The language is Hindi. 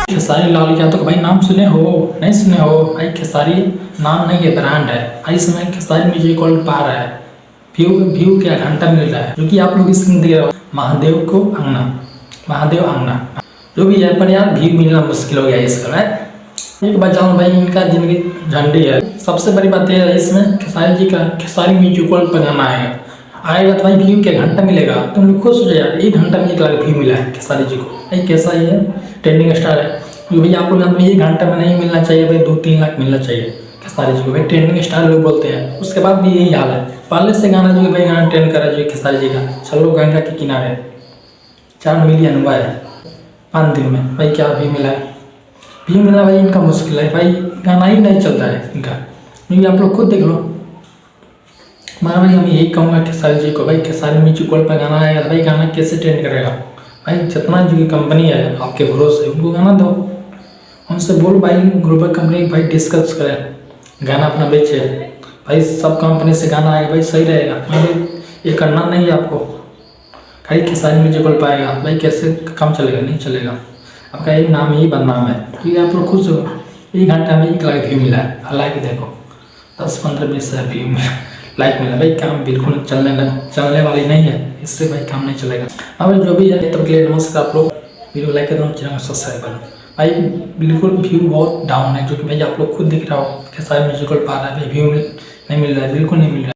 खेसारी लाल यादव का भाई नाम सुने हो नहीं सुने हो भाई? खेसारी नाम नहीं है, ब्रांड है भाई। इसमें खेसारी म्यूजिक वर्ल्ड पा रहा है, व्यू क्या घंटा मिल रहा है, जो कि आप लोग स्क्रीन देख रहे हो। महादेव को अंगना, महादेव अंगना जो भी है, पर यार व्यू मिलना मुश्किल हो गया इसका। एक बात जानो भाई, इनका जिंदगी झंडी है। सबसे बड़ी बात यह है इसमें खेसारी जी का, खेसारी म्यूजिक वर्ल्ड पर गाना आएगा तो भाई व्यू क्या घंटा मिलेगा। तुम लोग खुद सोचो यार, 1 घंटा में 1 लाख व्यू मिला है खेसारी जी को भाई। कैसा ही है, ट्रेंडिंग स्टार है। जो भाई आप लोग में 1 घंटा में नहीं मिलना चाहिए भाई, 2-3 लाख मिलना चाहिए खेसारी जी को भाई। ट्रेंडिंग स्टार लोग बोलते हैं, उसके बाद भी यही हाल है। पहले से गाना जो भाई गाना ट्रेंड करा जो खेसारी जी का, चलो गंगा के किनारे 4 मिलियन हुआ है 5 दिन में भाई। क्या व्यू मिला है? व्यू मिला भाई इनका मुश्किल है भाई, गाना ही नहीं चलता है इनका। क्योंकि आप लोग खुद देख लो। मैं भाई हम यही कहूँगा खेसारी जी को भाई, खेसारी म्यूजिक वर्ल्ड पर गाना आएगा भाई, गाना कैसे ट्रेंड करेगा भाई? जितना जो कंपनी है आपके भरोसे, उनको गाना दो, उनसे बोलो भाई, ग्लोबल कंपनी भाई डिस्कस करें, गाना अपना बेचे भाई। सब कंपनी से गाना आएगा भाई, सही रहेगा भाई। ये करना नहीं है आपको, भाई खेसारी म्यूजिक वर्ल्ड पाएगा भाई, कैसे काम चलेगा? नहीं चलेगा। आपका एक नाम ही बदनाम है। क्योंकि आप लोग खुद से 1 घंटा में 1 लाख व्यू मिला है। हालांकि देखो 10-15-20 हज़ार व्यू मिला, लाइक मिला भाई। काम बिल्कुल चलने वाली नहीं है, इससे भाई काम नहीं चलेगा। अब जो भी है तब के लिए नमस्कार। आप लोग वीडियो लाइक कर दो, चैनल को सब्सक्राइब कर दो भाई। बिल्कुल व्यू बहुत डाउन है, जो कि भाई आप लोग खुद दिख रहा हो। खेसारी म्यूजिक वर्ल्ड पा रहा है भाई, व्यू नहीं मिल रहा है, बिल्कुल नहीं मिल रहा है।